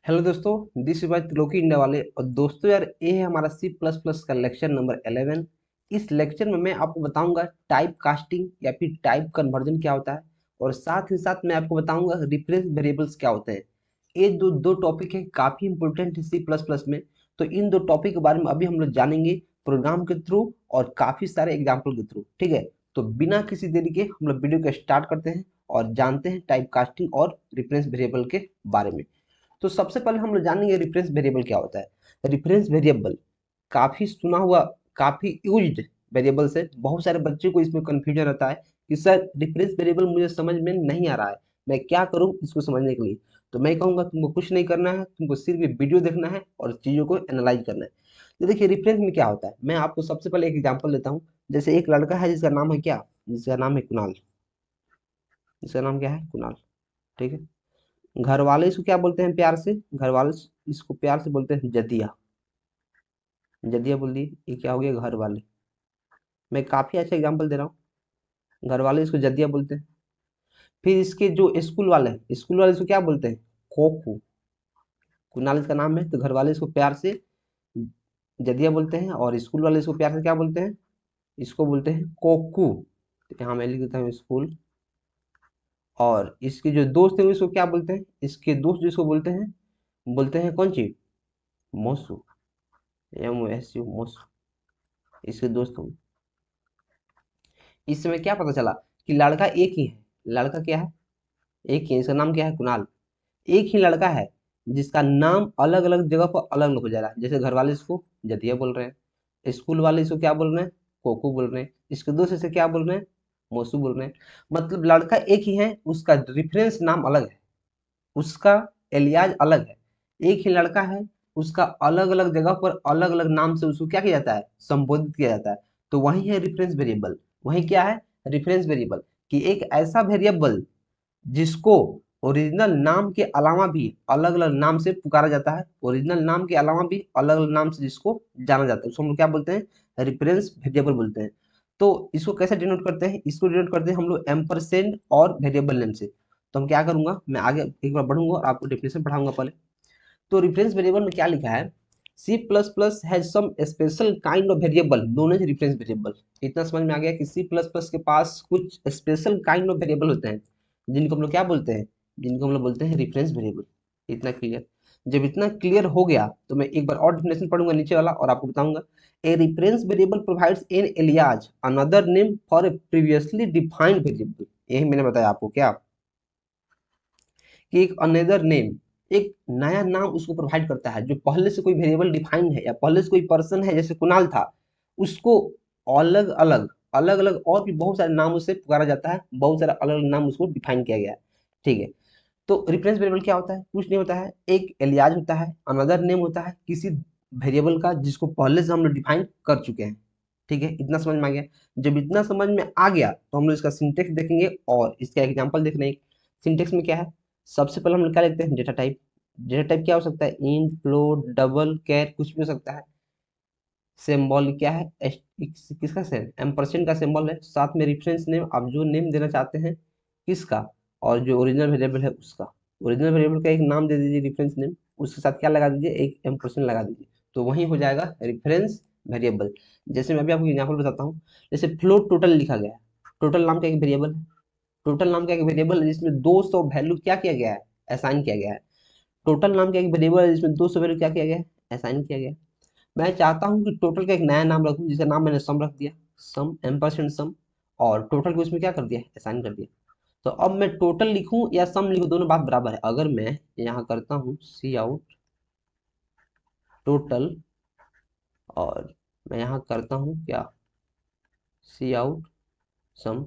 Hello दोस्तों, this is Triloki India वाले। और दोस्तों यार, ये है हमारा सी प्लस प्लस का लेक्चर नंबर 11। इस लेक्चर में मैं आपको बताऊंगा टाइप कास्टिंग या फिर टाइप कन्वर्जन क्या होता है, और साथ ही साथ मैं आपको बताऊंगा रेफरेंस वेरिएबल्स क्या होते हैं। ये दो दो टॉपिक है, काफी इंपॉर्टेंट है सी प्लस प्लस में। तो इन दो टॉपिक के बारे में अभी हम लोग जानेंगे प्रोग्राम के थ्रू और काफी सारे एग्जाम्पल के थ्रू। ठीक है, तो बिना किसी देरी के हम लोग वीडियो को स्टार्ट करते हैं और जानते हैं टाइप कास्टिंग और रेफरेंस वेरिएबल के बारे में। तो सबसे पहले हम लोग जानेंगे रेफरेंस वेरिएबल क्या होता है। रेफरेंस वेरिएबल काफी सुना हुआ, काफी यूज्ड वेरिएबल्स है। बहुत सारे बच्चों को इसमें कंफ्यूजन रहता है कि सर रेफरेंस वेरिएबल मुझे समझ में नहीं आ रहा है, मैं क्या करूं इसको समझने के लिए। तो मैं कहूंगा तुमको कुछ नहीं करना है, तुमको सिर्फ ये वीडियो देखना है और चीजों को एनालाइज करना है। तो देखिए रेफरेंस में क्या होता है, मैं आपको सबसे पहले एक एग्जांपल देता हूँ। जैसे एक लड़का है जिसका नाम है क्या, जिसका नाम है कुणाल। जिसका नाम क्या है, कुणाल। ठीक है, घर वाले इसको क्या बोलते हैं प्यार से, घर वाले इसको प्यार से बोलते हैं जदिया। जदिया बोल दिए, ये क्या हो गया, घर वाले। मैं काफी अच्छा एग्जांपल दे रहा हूँ। घर वाले इसको जदिया बोलते हैं। फिर इसके जो स्कूल वाले हैं, स्कूल वाले इसको क्या बोलते हैं, कोकू। कुणाल इसका नाम है, तो घर वाले इसको प्यार से जदिया बोलते हैं, और स्कूल वाले इसको प्यार से क्या बोलते हैं, इसको बोलते हैं कोकू। तो यहाँ मैं लिख देता हूँ स्कूल। और इसके जो दोस्त हैं इसको क्या बोलते हैं, इसके दोस्त जिसको बोलते हैं कौन सी, मोसू। MOSU, मोसू। इसके दोस्त होंगे। इस समय क्या पता चला कि लड़का एक ही है। लड़का क्या है, एक ही है। इसका नाम क्या है, कुणाल। एक ही लड़का है जिसका नाम अलग अलग जगह पर अलग अलग हो जा रहा है। जैसे घर वाले इसको जतिया बोल रहे हैं, स्कूल वाले इसको क्या बोल रहे हैं, कोकू बोल रहे हैं, इसके दोस्त इसे क्या बोल रहे हैं, मोसू बोल रहे हैं। मतलब लड़का एक ही है, उसका रेफरेंस नाम अलग है, उसका एलियाज अलग है। एक ही लड़का है, उसका अलग अलग जगह पर अलग अलग नाम से उसको क्या किया जाता है, संबोधित किया जाता है। तो वही है रेफरेंस वेरिएबल। वही क्या है, रेफरेंस वेरिएबल, कि एक ऐसा वेरिएबल जिसको ओरिजिनल नाम के अलावा भी अलग अलग नाम से पुकारा जाता है, ओरिजिनल नाम के अलावा भी अलग अलग नाम से जिसको जाना जाता है, उसको हम लोग क्या बोलते हैं, रेफरेंस वेरिएबल बोलते हैं। तो इसको कैसे डिनोट करते हैं, इसको डिनोट करते हैं हम लोग एम्परसेंड और वेरिएबल नेम से। तो हम क्या करूंगा, मैं आगे एक बार बढ़ूंगा और आपको डेफिनेशन पढ़ाऊंगा पहले। तो रेफरेंस वेरिएबल में क्या लिखा है, C plus plus has some special kind of variable known as reference variable. इतना समझ में आ गया कि सी प्लस प्लस के पास कुछ स्पेशल काइंड ऑफ वेरिएबल होते हैं, जिनको हम लोग क्या बोलते हैं, जिनको हम लोग बोलते हैं रेफरेंस वेरिएबल। इतना क्लियर। जब इतना क्लियर हो गया तो मैं एक बार और डेफिनेशन पढ़ूंगा नीचे वाला और आपको बताऊंगा। A reference variable provides N alias another name for a previously defined variable. यही मैंने बताया आपको क्या, कि एक अनदर नेम, एक नया नाम उसको प्रोवाइड करता है। जो पहले से कोई वेरिएबल डिफाइंड है या पहले से कोई पर्सन है, जैसे कुणाल था, उसको अलग अलग अलग अलग और भी बहुत सारे नामों से पुकारा जाता है, बहुत सारे अलग अलग नाम उसको डिफाइन किया गया है। ठीक है, तो रेफरेंस वेरिएबल क्या होता है, कुछ नहीं होता है, एक एलियाज होता है, अनदर नेम होता है किसी वेरिएबल का जिसको पहले से हम लोग डिफाइन कर चुके हैं। ठीक है, इतना समझ में आ गया। जब इतना समझ में आ गया तो हम लोग इसका सिंटेक्स देखेंगे और इसका एग्जांपल देख रहे हैं। सिंटेक्स में क्या है, सबसे पहले हम लोग क्या लिखते हैं, डेटा टाइप। डेटा टाइप क्या हो सकता है, इंट, फ्लोट, डबल, कैर, कुछ भी हो सकता है। सिंबल क्या है, किसका सेम, एम्परसेंड का सिंबल है। साथ में रेफरेंस नेम, आप जो नेम देना चाहते हैं किसका, और जो ओरिजिनल वेरिएबल है उसका। ओरिजिनल वेरिएबल का एक नाम दे दीजिए रेफरेंस नेम, उसके साथ क्या लगा दीजिए, एक एम्परसेंड लगा दीजिए, तो वही हो जाएगा रेफरेंस वेरिएबल। जैसे मैं अभी आपको एग्जाम्पल बताता हूँ। जैसे फ्लोट टोटल लिखा गया है, टोटल नाम का एक वेरिएबल है। टोटल नाम का एक वेरिएबल है जिसमें 200 वैल्यू क्या किया गया है, असाइन किया गया है। टोटल नाम का एक वेरिएबल है जिसमें 200 वैल्यू क्या किया गया है, असाइन किया गया है। मैं चाहता हूं कि टोटल का एक नया नाम रखूं, जिसका नाम मैंने सम रख दिया, सम एम्परसेंड सम, और टोटल को इसमें क्या कर दिया, असाइन कर दिया। तो अब मैं टोटल लिखूं या सम लिखूं, दोनों बात बराबर है। अगर मैं यहाँ करता हूँ सी आउट टोटल, और मैं यहाँ करता हूँ क्या, सी आउट सम,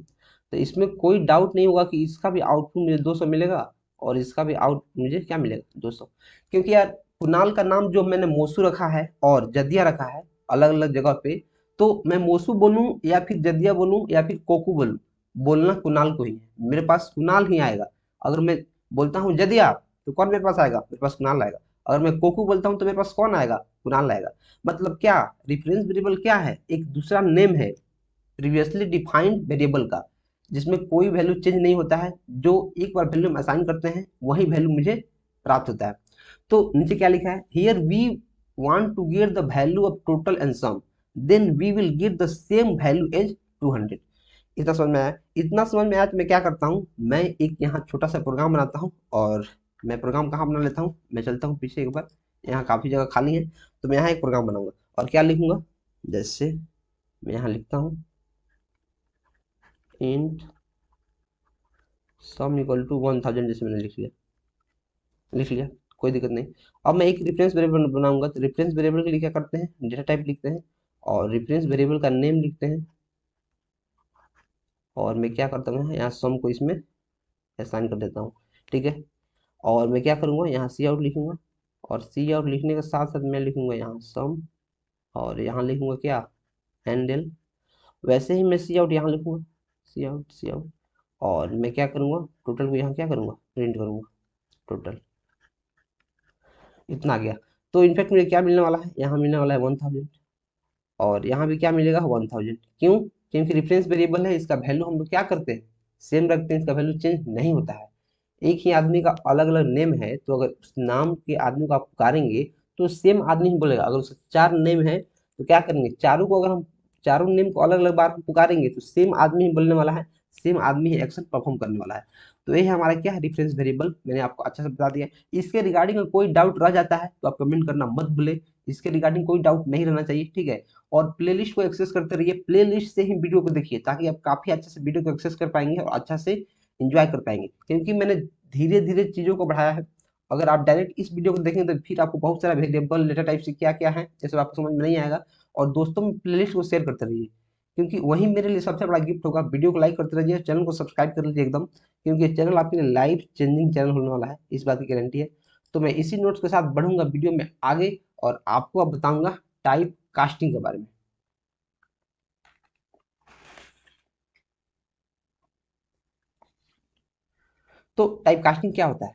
तो इसमें कोई डाउट नहीं होगा कि इसका भी आउटपुट मुझे 200 मिलेगा और इसका भी आउट मुझे क्या मिलेगा, 200। क्योंकि यार कुणाल का नाम जो मैंने मोसू रखा है और जदिया रखा है अलग अलग जगह पे, तो मैं मोसू बोलूं या फिर जदिया बोलूं या फिर कोकू बोलूं, बोलना कुणाल को ही है, मेरे पास कुणाल ही आएगा। अगर मैं बोलता हूँ जदिया, तो कौन मेरे पास आएगा, मेरे पास कुणाल आएगा। अगर मैं कोकू बोलता हूँ तो मेरे पास कौन आएगा, कुणाल आएगा। मतलब क्या, रेफरेंस वेरिएबल क्या है, एक दूसरा नेम है प्रीवियसली डिफाइंड वेरिएबल का, जिसमें कोई वैल्यू चेंज नहीं होता है। जो एक बार वैल्यू हम असाइन करते हैं वही वैल्यू मुझे प्राप्त होता है। तो नीचे क्या लिखा है, here we want to get the value of total and sum, then we will get the same value as 200। इतना समझ में आया? इतना समझ में आया तो मैं क्या करता हूँ, मैं एक यहाँ छोटा सा प्रोग्राम बनाता हूँ। और मैं प्रोग्राम कहाँ बना लेता हूँ, मैं चलता हूँ पीछे एक बार, यहाँ काफ़ी जगह खाली है, तो मैं यहाँ एक प्रोग्राम बनाऊंगा। और क्या लिखूंगा, जैसे मैं यहाँ लिखता हूँ इंट सम इक्वल टू 1000, जैसे मैंने लिख लिया, कोई दिक्कत नहीं। अब मैं एक रेफरेंस वेरिएबल बनाऊंगा, तो रेफरेंस वेरिएबल के लिए क्या करते हैं, डेटा टाइप लिखते हैं और रेफरेंस वेरिएबल का नेम लिखते हैं। और मैं क्या करता हूँ, यहाँ सम को इसमें असाइन कर देता हूँ, ठीक है। और मैं क्या करूँगा, यहाँ सी आउट लिखूंगा, और सी आउट लिखने के साथ साथ मैं लिखूंगा यहाँ सम, और यहाँ लिखूंगा क्या, हैंडल। वैसे ही मैं सी आउट यहाँ लिखूंगा, सी आउट। और मैं क्या करूँगा, टोटल को यहाँ क्या करूँगा, प्रिंट करूँगा टोटल। इतना आ गया। तो इनफैक्ट मुझे क्या मिलने वाला है, यहाँ मिलने वाला है 1000, और यहाँ भी क्या मिलेगा 1000। क्यों, क्योंकि रेफरेंस वेरिएबल है, इसका वैल्यू हम लोग क्या करते हैं, सेम रखते हैं, इसका वैल्यू चेंज नहीं होता है। एक ही आदमी का अलग अलग नेम है, तो अगर उस नाम के आदमी को आप पुकारेंगे तो सेम आदमी ही बोलेगा। अगर उसका 4 नेम है तो क्या करेंगे, चारों को अगर हम चारों नेम को अलग अलग बार पुकारेंगे तो सेम आदमी ही बोलने वाला है, सेम आदमी ही एक्शन परफॉर्म करने वाला है। तो ये हमारा क्या है, रेफरेंस वेरिएबल, मैंने आपको अच्छे से बता दिया। इसके रिगार्डिंग में कोई डाउट रह जाता है तो आप कमेंट करना मत भूले, इसके रिगार्डिंग कोई डाउट नहीं रहना चाहिए, ठीक है। और प्लेलिस्ट को एक्सेस करते रहिए, प्लेलिस्ट से ही वीडियो को देखिए, ताकि आप काफी अच्छे से वीडियो को एक्सेस कर पाएंगे और अच्छा से इंजॉय कर पाएंगे। क्योंकि मैंने धीरे धीरे चीजों को बढ़ाया है। अगर आप डायरेक्ट इस वीडियो को देखेंगे तो फिर आपको बहुत सारा वेरिएबल डेटा टाइप से क्या क्या है जैसे आपको समझ में नहीं आएगा। और दोस्तों में प्लेलिस्ट को शेयर करते रहिए, क्योंकि वही मेरे लिए सबसे बड़ा गिफ्ट होगा। वीडियो को लाइक करते रहिए, चैनल को सब्सक्राइब कर लीजिए एकदम, क्योंकि ये चैनल आपके लिए लाइफ चेंजिंग चैनल होने वाला है, इस बात की गारंटी है। तो मैं इसी नोट्स के साथ बढ़ूंगा वीडियो में आगे, और आपको अब बताऊंगा टाइप कास्टिंग के बारे में। तो टाइप कास्टिंग क्या होता है,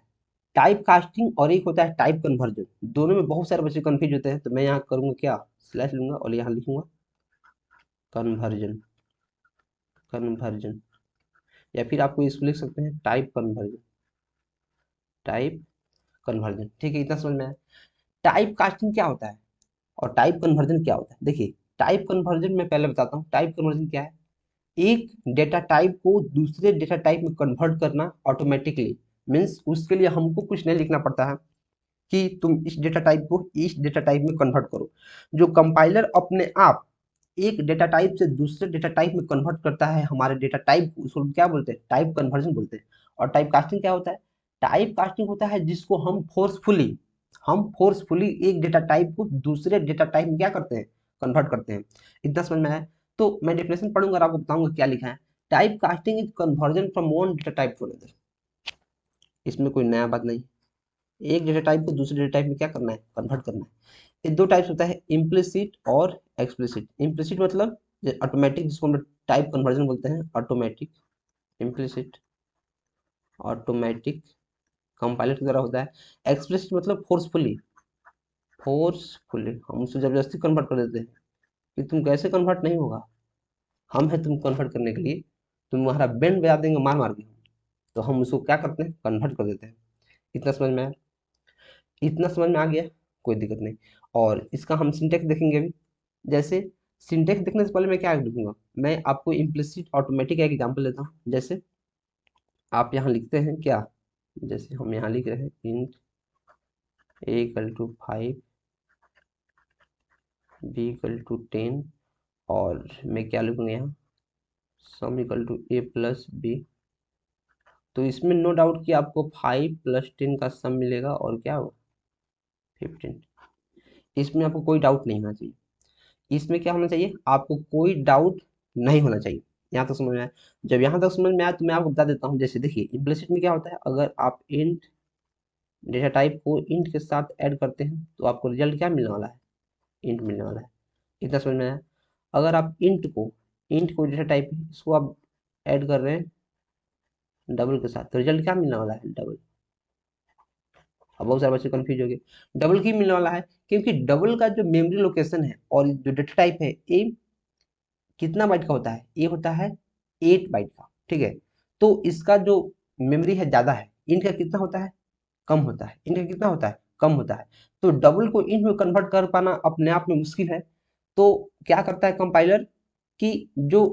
टाइप कास्टिंग और एक होता है टाइप कन्वर्जन, दोनों में बहुत सारे बच्चे कंफ्यूज होते हैं। तो मैं यहाँ करूँगा क्या, स्लैश लूंगा और यहाँ लिखूंगा कन्वर्जन, कन्वर्जन, या फिर आपको इसको लिख सकते हैं टाइप कन्वर्जन, टाइप कन्वर्जन, ठीक है। इतना समझ में आया। टाइप कास्टिंग क्या होता है और टाइप कन्वर्जन क्या होता है, देखिए टाइप कन्वर्जन में पहले बताता हूँ। टाइप कन्वर्जन क्या है, एक डेटा टाइप को दूसरे डेटा टाइप में कन्वर्ट करना ऑटोमेटिकली, मीन्स उसके लिए हमको कुछ नहीं लिखना पड़ता है कि तुम इस डेटा टाइप को इस डेटा टाइप में कन्वर्ट करो। जो कंपाइलर अपने आप एक डेटा टाइप से दूसरे डेटा टाइप में कन्वर्ट करता है हमारे डेटा टाइप को, उसको क्या बोलते हैं, टाइप कन्वर्जन बोलते हैं। और टाइप कास्टिंग क्या होता है, टाइप कास्टिंग होता है जिसको हम फोर्सफुली एक डेटा टाइप को दूसरे डेटा टाइप में क्या करते हैं, कन्वर्ट करते हैं। इतना समझ में आया? तो मैं डेफिनेशन पढ़ूंगा और आपको बताऊंगा क्या लिखा है। Type casting is conversion from one data type two another, इसमें कोई नया बात नहीं। एक डेटा टाइप को दूसरे डेटा टाइप में क्या करना है, कन्वर्ट करना है। ये दो टाइप्स होता है, इम्प्लिसिट और एक्सप्लिसिट। इम्प्लिसिट मतलब ऑटोमेटिक, जिसको हम टाइप कन्वर्जन बोलते हैं, ऑटोमेटिक। इम्प्लिसिट ऑटोमेटिक कंपाइलर की तरह होता है। एक्सप्लिसिट मतलब फोर्सफुली हम उसको जबरदस्ती कन्वर्ट कर देते हैं कि तुम कैसे कन्वर्ट नहीं होगा, हम है तुम कन्वर्ट करने के लिए, तुम्हारा बैंड बजा देंगे मार मार के। तो हम उसको क्या करते हैं, कन्वर्ट कर देते हैं। इतना समझ में आया? इतना समझ में आ गया, कोई दिक्कत नहीं। और इसका हम सिंटेक्स देखेंगे अभी। जैसे सिंटेक्स देखने से पहले मैं क्या लिखूंगा, मैं आपको इम्प्लिसिट ऑटोमेटिक का एक एग्जांपल देता हूँ। जैसे आप यहाँ लिखते हैं क्या, जैसे हम यहाँ लिख रहे हैं int a equal to 5, b equal to 10, और मैं क्या लिखूंगा यहाँ sum equal to a plus b। तो इसमें नो डाउट कि आपको 5 प्लस 10 का सम मिलेगा और क्या होगा 15। इसमें आपको कोई डाउट नहीं होना चाहिए, इसमें क्या होना चाहिए, आपको कोई डाउट नहीं होना चाहिए। यहाँ तक समझ में आया? जब यहाँ तक समझ में आया तो मैं आपको बता देता हूँ। जैसे देखिए इम्प्लिसिट में क्या होता है, अगर आप इंट डेटा टाइप को इंट के साथ ऐड करते हैं तो आपको रिजल्ट क्या मिलने वाला है, इंट मिलने वाला है। इतना समझ में आया? अगर आप इंट को डेटा टाइप इसको आप ऐड कर रहे हैं डबल के साथ, तो रिजल्ट क्या मिलने वाला है, डबल। अब बहुत सारे बच्चे कंफ्यूज हो गए, डबल क्यों मिलने वाला है, क्योंकि डबल का जो मेमोरी लोकेशन है और जो डेटा टाइप है ये कितना बाइट का होता है, ये होता है 8 बाइट का, ठीक है। तो इसका जो मेमोरी है ज्यादा है, इंट का कितना होता है, कम होता है। इंट का कितना होता है, कम होता है। तो डबल को इंट में कन्वर्ट कर पाना अपने आप में मुश्किल है। तो क्या करता है कंपाइलर कि जो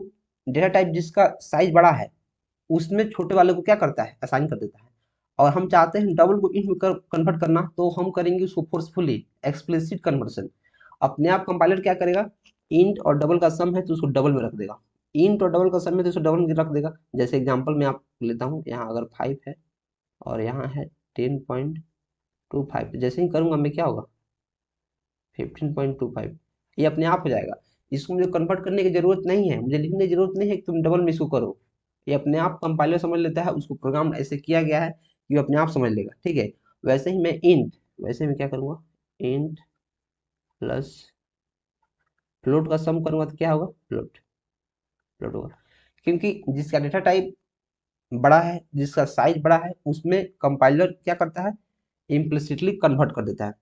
डेटा टाइप जिसका साइज बड़ा है उसमें छोटे वाले को क्या करता है, असाइन कर देता है। और हम चाहते हैं डबल को इंट में कन्वर्ट करना, तो हम करेंगे उसको फोर्सफुली एक्सप्लिसिट कन्वर्सन। अपने आप कंपाइलर क्या करेगा, इंट और डबल का सम है तो उसको डबल में रख देगा, इंट और डबल का सम है तो उसको डबल में रख देगा। जैसे एग्जांपल में आप लेता हूँ, यहाँ अगर 5 है और यहाँ है 10.25, जैसे ही करूँगा मैं क्या होगा 15.25, ये अपने आप हो जाएगा। इसको मुझे कन्वर्ट करने की जरूरत नहीं है, मुझे लिखने की जरूरत नहीं है कि तुम डबल में इसको करो, ये अपने आप कंपाइलर समझ लेता है, उसको प्रोग्राम ऐसे किया गया है कि वो अपने आप समझ लेगा। ठीक है, वैसे ही मैं इंट, वैसे मैं क्या करूँगा, इंट प्लस फ्लोट का सम करूँगा तो क्या होगा, फ्लोट, फ्लोट होगा। क्योंकि जिसका डेटा टाइप बड़ा है, जिसका साइज बड़ा है, उसमें कंपाइलर क्या करता है, इम्प्लिसिटली कन्वर्ट कर देता है।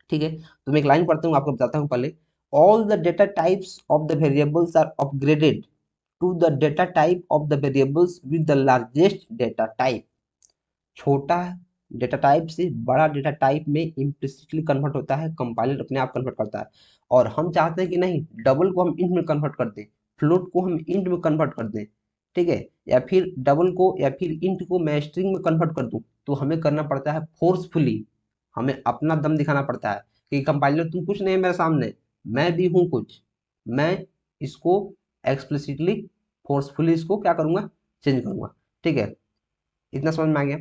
ठीक है, तो मैं एक लाइन पढ़ता हूँ, आपको बताता हूँ पहले। All the data types of the variables are upgraded to the data type of the variables with the largest data type. छोटा डेटा टाइप से बड़ा डेटा टाइप में इम्प्लिसिटली कन्वर्ट होता है, कंपाइलर अपने आप कन्वर्ट करता है। और हम चाहते हैं कि नहीं, डबल को हम इंट में कन्वर्ट कर दें, फ्लोट को हम इंट में कन्वर्ट कर दें, ठीक है, या फिर डबल को या फिर इंट को मैं स्ट्रिंग में कन्वर्ट कर दूं, तो हमें करना पड़ता है फोर्सफुली, हमें अपना दम दिखाना पड़ता है कि कंपाइलर तुम कुछ नहीं है मेरे सामने, मैं भी हूँ कुछ, मैं इसको एक्सप्लिसिटली फोर्सफुली इसको क्या करूंगा, चेंज करूंगा। ठीक है, इतना समझ में आ गया।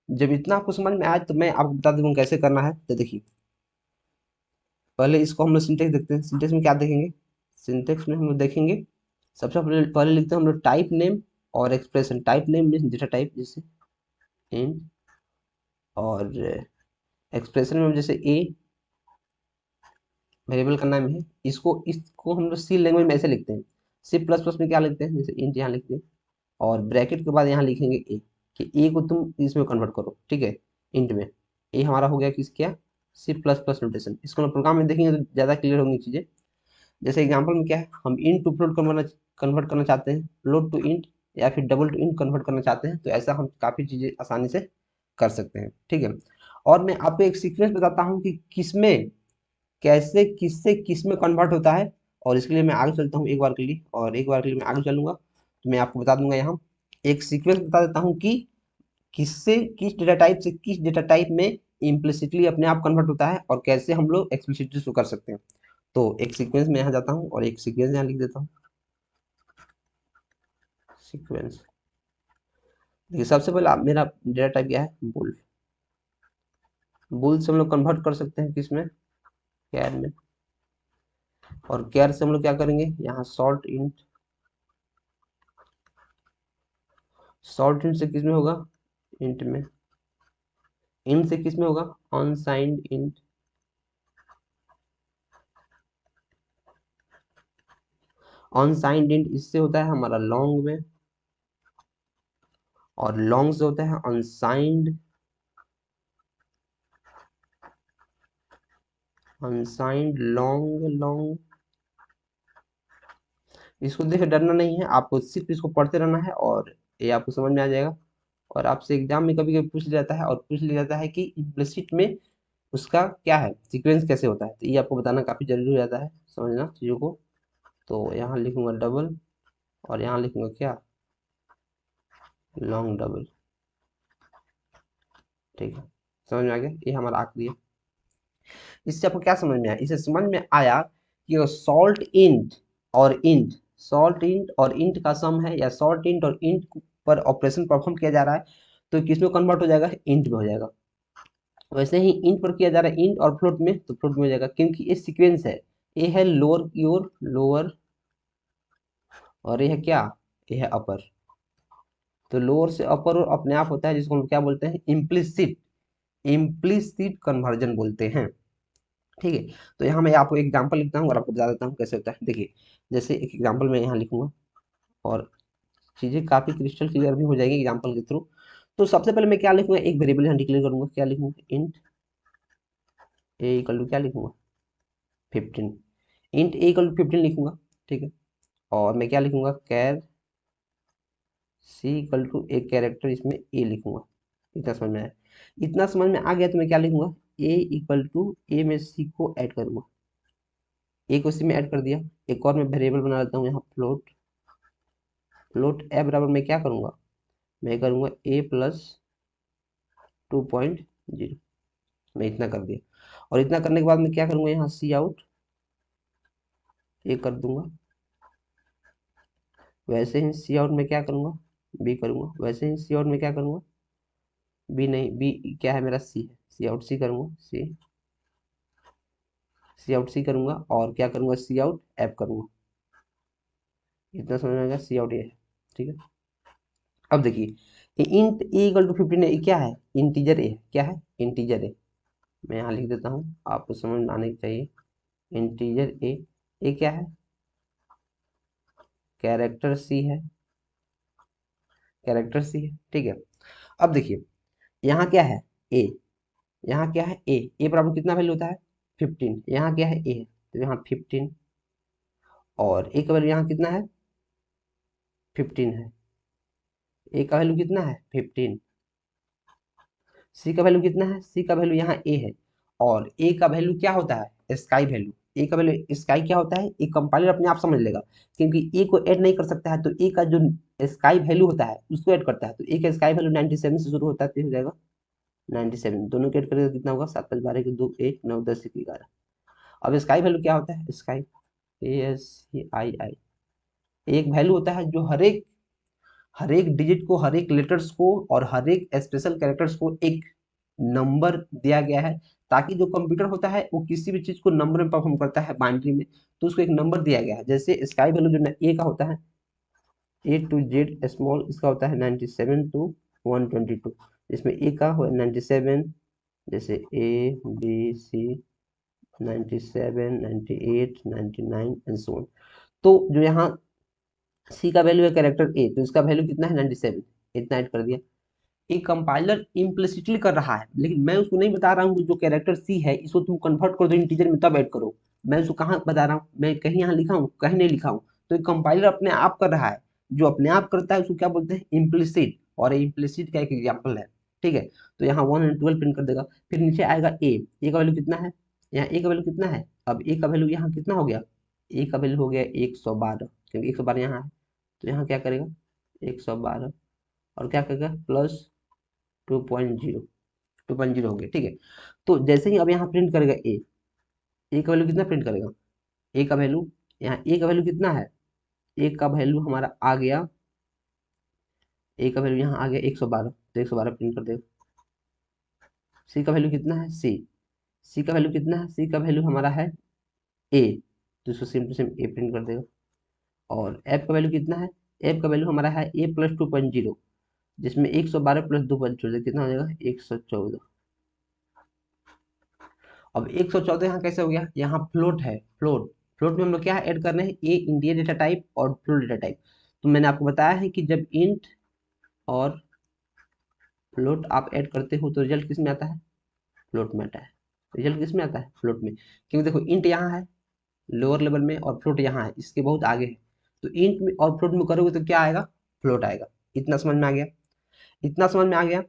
जब इतना आपको समझ में आया तो मैं आपको बता दूंगा कैसे करना है। तो देखिए, पहले इसको हम लोग सिंटेक्स देखते हैं। सिंटेक्स में क्या देखेंगे, सिंटेक्स में हम लोग देखेंगे सबसे पहले पहले लिखते हैं हम लोग टाइप नेम और expression. Type name means data type, जैसे इंट, और एक्सप्रेशन में जैसे ए वेरिएबल का नाम है, इसको हम लोग सी लैंग्वेज में ऐसे लिखते हैं। सी प्लस प्लस में क्या लिखते हैं, जैसे इंट यहाँ लिखते हैं और ब्रैकेट के बाद यहाँ लिखेंगे ए, कि ए को तुम इसमें कन्वर्ट करो, ठीक है, इंट में। ए हमारा हो गया किस क्या, सी प्लस प्लस नोटेशन। इसको हम प्रोग्राम में देखेंगे तो ज़्यादा क्लियर होंगी चीज़ें। जैसे एग्जांपल में क्या है, हम इंट टू फ्लोट कन्वर्ट करना चाहते हैं, फ्लोट टू इंट या फिर डबल टू इंट कन्वर्ट करना चाहते हैं, तो ऐसा हम काफ़ी चीज़ें आसानी से कर सकते हैं। ठीक है, और मैं आपको एक सीक्वेंस बताता हूँ कि किसमें कैसे किससे किस में कन्वर्ट होता है। और इसके लिए मैं आगे चलता हूँ एक बार के लिए, और एक बार के लिए मैं आगे चलूंगा तो मैं आपको बता दूंगा, यहाँ एक सीक्वेंस बता देता हूँ कि किससे किस डेटा टाइप से किस डेटा टाइप में इम्प्लिसिटली अपने आप कन्वर्ट होता है और कैसे हम लोग एक्सप्लिसिटली शो कर सकते हैं। तो एक सीक्वेंस में यहाँ जाता हूँ और एक सीक्वेंस यहाँ लिख देता हूँ, सीक्वेंस। देखिए सबसे पहले मेरा डेटा टाइप क्या है, बुल। बुल से हम लोग कन्वर्ट कर सकते हैं किसमें, कैर में। और कैर से हम लोग क्या करेंगे, यहाँ शॉर्ट इंट, शॉर्ट इंट से किस में होगा, इंट में। इंट से किस में होगा, अनसाइंड इंट। अनसाइंड इंट इससे होता है हमारा लॉन्ग में, और लॉन्ग से होता है अनसाइंड, अनसाइंड लॉन्ग, लॉन्ग। इसको देखे डरना नहीं है, आपको सिर्फ इसको पढ़ते रहना है और ये आपको समझ में आ जाएगा। और आपसे एग्जाम में कभी कभी पूछ लिया जाता है, और पूछ लिया जाता है कि इम्प्लिसिट में उसका क्या है, सीक्वेंस कैसे होता है, तो ये आपको बताना काफी जरूरी हो जाता है, समझना चीजों को। तो यहाँ लिखूंगा डबल, और यहाँ लिखूंगा क्या, लॉन्ग डबल। ठीक है, समझ में आ गया, ये हमारा आखिरी है। इससे आपको क्या समझ में आया, इसे समझ में आया कि सॉल्ट इंट और इंट, सॉल्ट इंट और इंट का सम है, या सॉल्ट इंट और इंट पर ऑपरेशन परफॉर्म किया जा रहा है, तो किस में कन्वर्ट हो जाएगा, इंट में हो जाएगा। वैसे ही इंट पर किया जा रहा है इंट और फ्लोट में, तो फ्लोट में हो जाएगा, क्योंकि ये सीक्वेंस है। ये है लोअर की ओर लोअर, और ये है क्या, ये है अपर। तो लोअर से अपर और अपने आप होता है, जिसको हम क्या बोलते हैं, इम्प्लिसिट, इम्प्लिसिट कन्वर्जन बोलते हैं। ठीक है, तो यहाँ मैं आपको एग्जांपल लिखता हूँ और आपको बता देता हूँ कैसे होता है। देखिए, जैसे एक एग्जांपल मैं यहाँ लिखूंगा और चीजें काफी क्रिस्टल क्लियर भी हो जाएगी एग्जांपल के थ्रू। तो सबसे पहले मैं क्या लिखूंगा, एक वेरिएबल यहाँ डिक्लेयर करूंगा, क्या लिखूंगा, इंट ए इक्वल टू क्या लिखूंगा, 15। इंट ए इक्वल टू 15 लिखूंगा, ठीक है। और मैं क्या लिखूंगा, कैर सी इक्वल टू एक कैरेक्टर इसमें ए लिखूंगा। इतना समझ में आया, इतना समझ में आ गया तो मैं क्या लिखूंगा, ए इक्वल टू ए में सी को ऐड करूंगा, ए को सी में ऐड कर दिया। एक और मैं वेरिएबल बना लेता हूँ यहाँ, फ्लोट। फ्लोट ए बराबर मैं क्या करूंगा, मैं करूंगा ए प्लस 2.0, मैं इतना कर दिया। और इतना करने के बाद मैं क्या करूंगा, यहाँ सी आउट ए कर दूंगा। वैसे ही सी आउट में क्या करूंगा, बी करूंगा। वैसे ही सी आउट में क्या करूंगा, बी नहीं, बी क्या है मेरा, सी है, सी आउट सी करूंगा, सी आउट सी करूंगा। और क्या करूंगा, सी आउट एफ करूंगा। इतना समझ में आएगा, सी आउट ये है, ठीक है। अब देखिए इंट ए इक्वल टू 15 है, क्या है, इंटीजर ए, क्या है, इंटीजर ए। मैं यहाँ लिख देता हूँ, आपको समझ में आने चाहिए। इंटीजर ए, ए क्या है, कैरेक्टर सी है, कैरेक्टर सी है, ठीक है। अब देखिए यहाँ क्या है, ए, यहाँ क्या है, ए बराबर कितना वैल्यू होता है, 15। यहाँ क्या है, ए है, तो यहाँ 15। और ए का वैल्यू यहाँ कितना है, 15 है। ए का वैल्यू कितना है, 15। सी का वैल्यू कितना है, सी का वैल्यू यहाँ ए है। और ए का वैल्यू क्या होता है, स्काई वैल्यू। ए का वैल्यू स्काई क्या होता है, ये कंपाइलर अपने आप समझ लेगा, क्योंकि ए को ऐड नहीं कर सकता है, तो ए का जो स्काई वैल्यू होता है उसको ऐड करता है। तो ए का स्काई वैल्यू 97 से शुरू होता है, तो हो जाएगा 97। दोनों को ऐड करेगा कितना होगा, 7 5 12 के 2 1 9 10 11। अब स्काई वैल्यू क्या होता है, स्काई ASCII एक वैल्यू होता है जो हर एक डिजिट को, हर एक लेटर्स को और हर एक स्पेशल कैरेक्टर्स को एक नंबर दिया गया है, ताकि जो कंप्यूटर होता है वो किसी भी चीज को नंबर में परफॉर्म करता है बाइनरी में, तो उसको एक नंबर दिया गया है। जैसे स्काई वैल्यू जो ए का होता है, ए टू जेड स्मॉल, इसका होता है 97 टू 122, जिसमें ए का हो 97, जैसे A B C 97 98 99 and so on. तो जो यहाँ सी का वैल्यू है कैरेक्टर ए, तो इसका वैल्यू कितना है, 97, इतना ऐड कर दिया। एक कंपाइलर इम्प्लिसिटली कर रहा है, लेकिन मैं उसको नहीं बता रहा हूँ कि जो कैरेक्टर सी है इसको तुम कन्वर्ट कर दो इंटीजर में तब ऐड करो। मैं उसको कहाँ बता रहा हूँ, मैं कहीं यहाँ लिखा हूँ, कहीं नहीं लिखा हूँ। तो एक कंपाइलर अपने आप कर रहा है, जो अपने आप करता है उसको क्या बोलते हैं, इम्प्लिसिट। और इम्प्लिसिट का एक एग्जाम्पल है, ठीक है। तो यहाँ 1 और 12 प्रिंट कर देगा। फिर नीचे आएगा ए का वैल्यू कितना है, यहाँ ए का वैल्यू कितना है। अब ए का वैल्यू यहाँ कितना हो गया, ए का वैल्यू हो गया 112, क्योंकि 112 यहाँ है। तो यहाँ क्या करेगा, 112 और क्या करेगा, प्लस 2.0, 2.0 हो गया, ठीक है। तो जैसे ही अब यहाँ प्रिंट करेगा ए का वैल्यू कितना प्रिंट करेगा, ए का वैल्यू, यहाँ ए का वैल्यू कितना है, ए का वैल्यू हमारा आ गया, ए का वैल्यू यहाँ आ गया 112, तो 112 प्रिंट कर देगा। सी का वैल्यू कितना है, सी का वैल्यू कितना है, सी का वैल्यू हमारा है ए, तो इसको same to same A print कर देगा। और एफ का वैल्यू कितना है, एफ का वैल्यू हमारा है ए प्लस 2.0, जिसमें 112 प्लस 2.0 कितना हो जाएगा, 114। अब 114 यहाँ कैसे हो गया, यहाँ फ्लोट है, फ्लोट में हम लोग क्या ऐड कर रहे हैं, ए इंटीजर डेटा टाइप और फ्लोट डेटा टाइप। तो मैंने आपको बताया है कि जब इंट और फ्लोट आप ऐड करते हो तो रिजल्ट किस में आता है, फ्लोट में आता है। रिजल्ट किस में आता है, फ्लोट में। क्योंकि देखो इंट यहाँ है लोअर लेवल में और फ्लोट यहाँ है इसके बहुत आगे है। तो इंट में और फ्लोट में करोगे तो क्या आएगा, फ्लोट आएगा। इतना समझ में आ गया, इतना समझ में आ गया,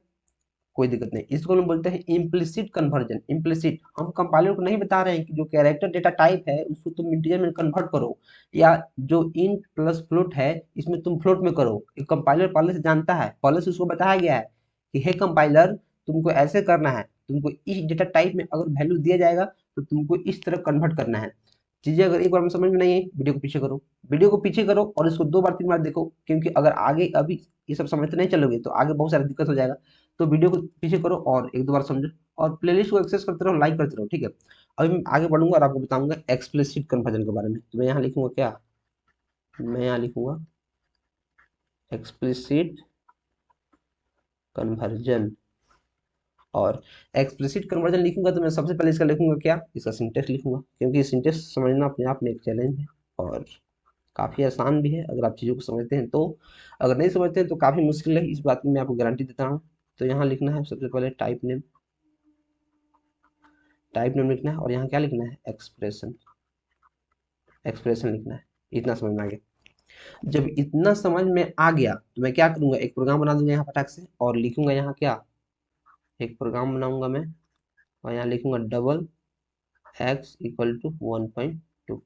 कोई दिक्कत नहीं। इसको हम बोलते हैं इम्प्लिसिट कन्वर्जन। इम्प्लिसिट, हम कंपाइलर को नहीं बता रहे हैं कि जो कैरेक्टर डेटा टाइप है उसको तुम इंटीजर में कन्वर्ट करो, या जो इंट प्लस फ्लोट है इसमें तुम फ्लोट में करो। एक कंपाइलर पहले से जानता है, पहले से उसको बताया गया है कि हे कंपाइलर तुमको ऐसे करना है, तुमको इस डेटा टाइप में अगर वैल्यू दिया जाएगा तो तुमको इस तरह कन्वर्ट करना है। चीजें अगर एक बार में समझ में नहीं है, वीडियो को पीछे करो, वीडियो को पीछे करो और इसको 2 बार 3 बार देखो, क्योंकि अगर आगे अभी ये सब समझते नहीं चलोगे तो आगे बहुत सारी दिक्कत हो जाएगा। तो वीडियो को पीछे करो और 1 2 बार समझो, और प्लेलिस्ट को एक्सेस करते रहो, लाइक करते रहो, ठीक है। अभी मैं आगे बढ़ूंगा और आपको बताऊंगा एक्सप्लिसिट कन्वर्जन के बारे में। तो मैं यहाँ लिखूंगा क्या, मैं यहाँ लिखूंगा एक्सप्लिसिट कन्वर्जन। और एक्सप्लिसिट कन्वर्जन लिखूंगा तो मैं सबसे पहले इसका लिखूंगा क्या, इसका सिंटेक्स लिखूंगा, क्योंकि सिंटेक्स समझना अपने आप में एक चैलेंज है और काफ़ी आसान भी है अगर आप चीज़ों को समझते हैं तो। अगर नहीं समझते हैं तो काफ़ी मुश्किल है, इस बात की मैं आपको गारंटी देता हूँ। तो यहाँ लिखना है सबसे पहले टाइप नेम, टाइप नेम लिखना है और यहाँ क्या लिखना है, एक्सप्रेशन, एक्सप्रेशन लिखना है। इतना समझ में आ गया। जब इतना समझ में आ गया तो मैं क्या करूंगा, एक प्रोग्राम बना दूंगा यहाँ फटाक से और लिखूंगा यहाँ क्या, एक प्रोग्राम बनाऊंगा मैं और यहाँ लिखूंगा डबल एक्स इक्वल टू 1.2।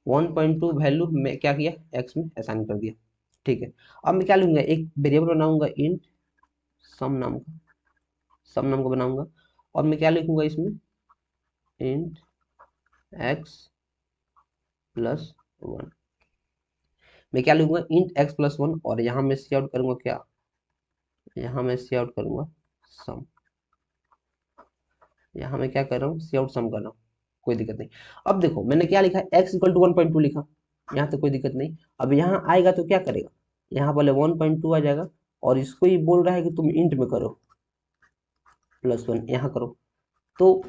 1.2 वैल्यू में क्या किया, एक्स में असाइन कर दिया। ठीक है, अब मैं क्या लूंगा, एक वेरिएबल बनाऊंगा इंट सम नाम का बनाऊंगा, और मैं क्या लिखूंगा इसमें, इंट एक्स प्लस 1। मैं क्या लिखूंगा, इंट एक्स प्लस 1, और यहाँ मैं सी आउट करूंगा क्या, यहाँ मैं सी आउट करूंगा सम। यहाँ मैं क्या कर रहा हूँ, सी आउट सम कर रहा हूँ, कोई दिक्कत नहीं। अब देखो मैंने क्या लिखा, एक्स इक्वल टू 1.2 लिखा, यहाँ तो कोई दिक्कत नहीं। अब यहाँ आएगा तो क्या करेगा, यहाँ पहले 1.2 आ जाएगा, और इसको ही बोल रहा है कि तुम इंट में करो +1, यहाँ करो। तो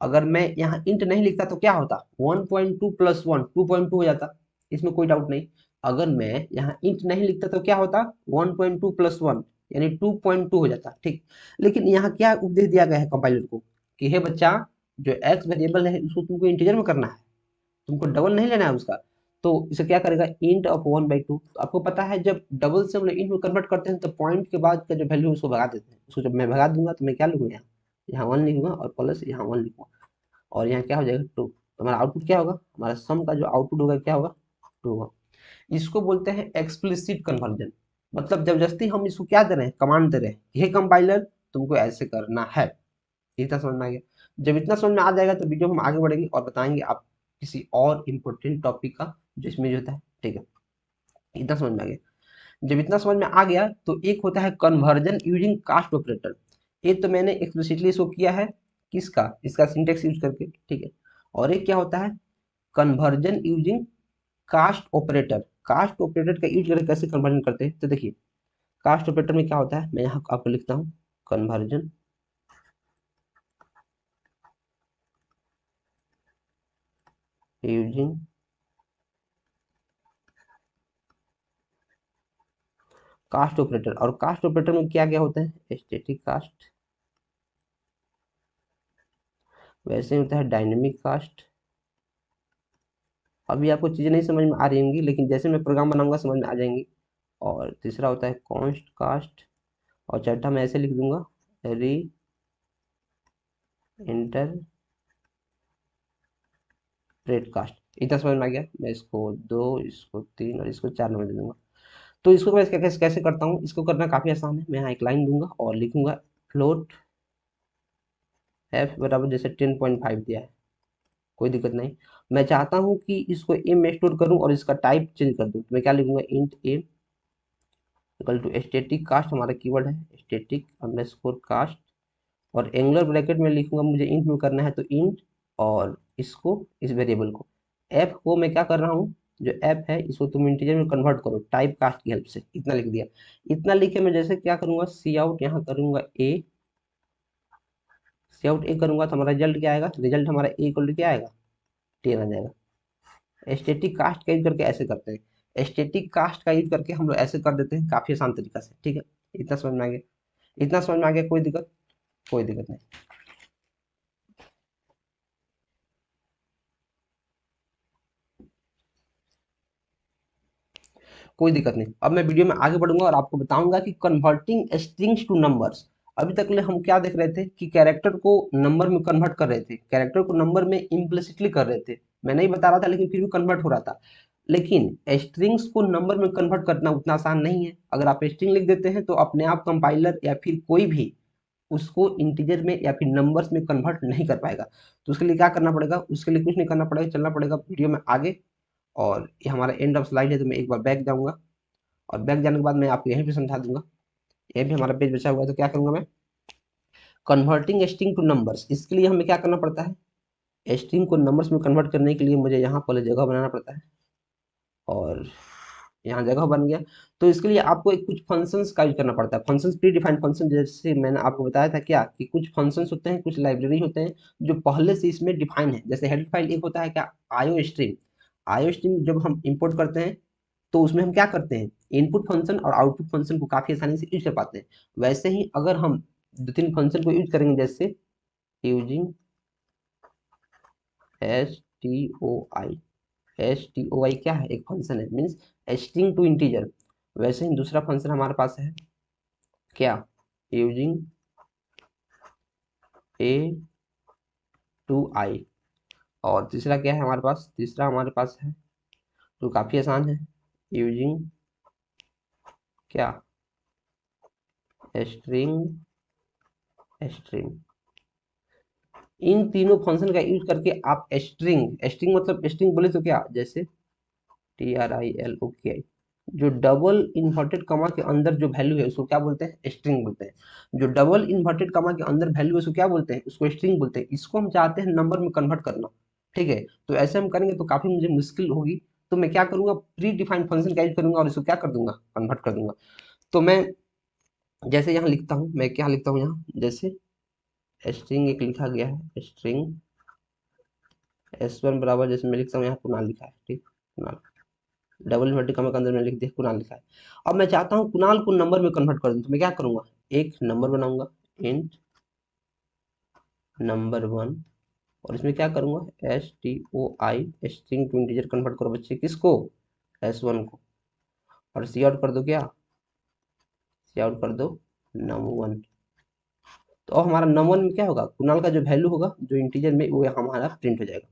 अगर मैं यहाँ इंट नहीं लिखता तो क्या होता, 1.2 प्लस 1 2.2 हो जाता, इसमें कोई डाउट नहीं। अगर मैं यहाँ इंट नहीं लिखता तो क्या होता, 1.2 प्लस 1 यानी 2.2 हो जाता। ठीक, लेकिन यहाँ क्या उपदेश दिया गया है कंपाइलर को, कि हे बच्चा, जो एक्स वेरिएबल है उसको तुमको इंटीजर में करना है, तुमको डबल नहीं लेना है उसका। तो इसे क्या करेगा, इंट ऑफ 1/2। तो आपको पता है जब डबल से हम लोग इंट में कन्वर्ट करते हैं तो पॉइंट के बाद का जो वैल्यू है उसको भगा देते हैं। उसको जब मैं भगा दूंगा तो मैं क्या लिखूंगा, यहाँ 1 लिखूंगा और प्लस यहाँ 1 लिखूंगा, और यहाँ क्या हो जाएगा 2। हमारा आउटपुट क्या होगा, हमारा सम का जो आउटपुट होगा क्या होगा, 2 होगा। इसको बोलते हैं एक्सप्लिसिट कन्वर्जन। मतलब जबरदस्ती हम इसको क्या दे रहे हैं, कमांड दे रहे हैं, ये कंपाइलर तुमको ऐसे करना है। इतना समझ में आ गया। जब इतना समझ में आ जाएगा तो वीडियो हम आगे बढ़ेंगे और बताएंगे आप किसी और इम्पोर्टेंट टॉपिक का जो इसमें जो होता है। ठीक है, इतना समझ में आ गया। जब इतना समझ में आ गया तो एक होता है कन्वर्जन यूजिंग कास्ट ऑपरेटर। ये तो मैंने एक्सप्लिसिटली इसको किया है, किसका, इसका सिंटेक्स यूज करके। ठीक है, और एक क्या होता है conversion using cast operator. Cast operator का यूज करके कैसे कन्वर्जन करते हैं, तो देखिए कास्ट ऑपरेटर में क्या होता है, मैं यहाँ आपको लिखता हूँ कन्वर्जन यूजिंग कास्ट ऑपरेटर। और कास्ट ऑपरेटर में क्या क्या होता है, स्टैटिक कास्ट, वैसे होता है डायनेमिक कास्ट। अभी आपको चीजें नहीं समझ में आ रही होंगी, लेकिन जैसे मैं प्रोग्राम बनाऊंगा समझ में आ जाएंगी। और तीसरा होता है कॉन्स्ट कास्ट, और चौथा मैं ऐसे लिख दूंगा री इंटरप्रेट कास्ट। इतना समझ में आ गया। मैं इसको 2, इसको 3 और इसको 4 नंबर दे दूंगा। तो इसको मैं कैसे कैसे करता हूँ, इसको करना काफी आसान है। मैं यहाँ एक लाइन दूंगा और लिखूंगा फ्लोट एफ बराबर जैसे 10.5 दिया है, कोई दिक्कत नहीं। मैं चाहता हूँ कि इसको ए में स्टोर करूँ और इसका टाइप चेंज कर दूँ, तो मैं क्या लिखूंगा, int a equal to static cast, हमारा कीवर्ड है स्टैटिक अंडरस्कोर कास्ट, और एंगुलर ब्रैकेट में लिखूंगा, मुझे इंट में करना है तो इंट, और इसको इस वेरिएबल को एफ को मैं क्या कर रहा हूँ, जो एफ है इसको तुम इंटीजर में कन्वर्ट करो टाइप कास्ट की हेल्प से। इतना लिख दिया। इतना लिखे मैं जैसे क्या करूंगा, सी आउट यहाँ करूंगा ए, सी आउट ए करूंगा तो हमारा रिजल्ट क्या आएगा, रिजल्ट हमारा ए इक्वल टू क्या आएगा, 10 आ जाएगा। स्टैटिक कास्ट का यूज करके ऐसे करते हैं, स्टैटिक कास्ट का यूज करके हम लोग ऐसे कर देते हैं काफी आसान तरीका से। ठीक है, इतना समझ में आ गया, इतना समझ में आ गया, कोई दिक्कत, कोई दिक्कत नहीं, कोई दिक्कत नहीं। अब मैं वीडियो में आगे बढ़ूंगा और आपको बताऊंगा कि कन्वर्टिंग स्ट्रिंग्स टू नंबर्स। अभी तक ले हम क्या देख रहे थे कि कैरेक्टर को नंबर में कन्वर्ट कर रहे थे, कैरेक्टर को नंबर में इम्प्लिसिटली कर रहे थे। मैं नहीं बता रहा था लेकिन फिर भी कन्वर्ट हो रहा था। लेकिन स्ट्रिंग्स को नंबर में कन्वर्ट करना उतना आसान नहीं है। अगर आप स्ट्रिंग लिख देते हैं तो अपने आप कंपाइलर या फिर कोई भी उसको इंटीजर में या फिर नंबर्स में कन्वर्ट नहीं कर पाएगा। तो उसके लिए क्या करना पड़ेगा, उसके लिए कुछ नहीं करना पड़ेगा, चलना पड़ेगा वीडियो में आगे। और ये हमारा एंड ऑफ स्लाइड है तो मैं एक बार बैक जाऊंगा, और बैक जाने के बाद मैं आपको यहीं पे समझा दूंगा। ये भी हमारा पेज बचा हुआ है, तो क्या करूंगा मैं, कन्वर्टिंग स्ट्रिंग टू नंबर्स। इसके लिए हमें क्या करना पड़ता है, स्ट्रिंग को नंबर्स में कन्वर्ट करने के लिए मुझे यहाँ पहले जगह बनाना पड़ता है, और यहाँ जगह बन गया। तो इसके लिए आपको एक कुछ फंक्शंस का यूज करना पड़ता है, फंक्शंस प्री डिफाइंड फंक्शन। जैसे मैंने आपको बताया था क्या, कि कुछ फंक्शंस होते हैं, कुछ लाइब्रेरी होते हैं जो पहले से इसमें डिफाइन है। जैसे हेड फाइल एक होता है क्या, आईओ स्ट्रीम। आईओ स्ट्रीम जब हम इंपोर्ट करते हैं तो उसमें हम क्या करते हैं, इनपुट फंक्शन और आउटपुट फंक्शन को काफी आसानी से यूज कर पाते हैं। वैसे ही अगर हम 2-3 फंक्शन को यूज करेंगे, जैसे यूजिंग एस टी ओ आई, एस टी ओ आई क्या है, एक फंक्शन है, मीन्स स्ट्रिंग टू इंटीजर। वैसे ही दूसरा फंक्शन हमारे पास है क्या, यूजिंग ए 2i। और तीसरा क्या है हमारे पास, तीसरा हमारे पास है जो काफ़ी आसान है, यूजिंग क्या, स्ट्रिंग स्ट्रिंग। इन तीनों फंक्शन का यूज करके आप स्ट्रिंग, स्ट्रिंग मतलब स्ट्रिंग बोले तो क्या, जैसे TRILOKI, जो डबल इन्वर्टेड कमा के अंदर जो वैल्यू है उसको क्या बोलते हैं, स्ट्रिंग बोलते हैं। जो डबल इन्वर्टेड कमा के अंदर वैल्यू है उसको क्या बोलते हैं, उसको स्ट्रिंग बोलते हैं। इसको हम चाहते हैं नंबर में कन्वर्ट करना, ठीक है। तो ऐसे हम करेंगे तो काफी मुझे मुश्किल होगी, तो मैं क्या करूंगा, प्री डिफाइंड फंक्शन का यूज करूंगा और इसको क्या कर दूंगा, कन्वर्ट कर दूंगा। तो मैं जैसे यहाँ लिखता हूँ, मैं क्या लिखता हूँ यहाँ, जैसे स्ट्रिंग एक लिखा गया है, स्ट्रिंग S1 बराबर, जैसे मैं लिखता हूँ यहाँ कुणाल लिखा है, ठीक, कुणाल, डबल इन्वर्टेड कमा के अंदर मैंने लिख दिया कुणाल लिखा है। अब मैं चाहता हूँ कुणाल को नंबर में कन्वर्ट कर दूं, तो मैं क्या करूंगा, एक नंबर बनाऊंगा, इंट नंबर 1, और इसमें क्या करूंगा, STOI, string to integer convert करो बच्चे, किसको, S1 को, और सी आउट कर दो क्या, सी आउट कर दो num1। तो अब हमारा num1 में क्या होगा, कुणाल का जो वैल्यू होगा जो इंटीजर में, वो हमारा प्रिंट हो जाएगा।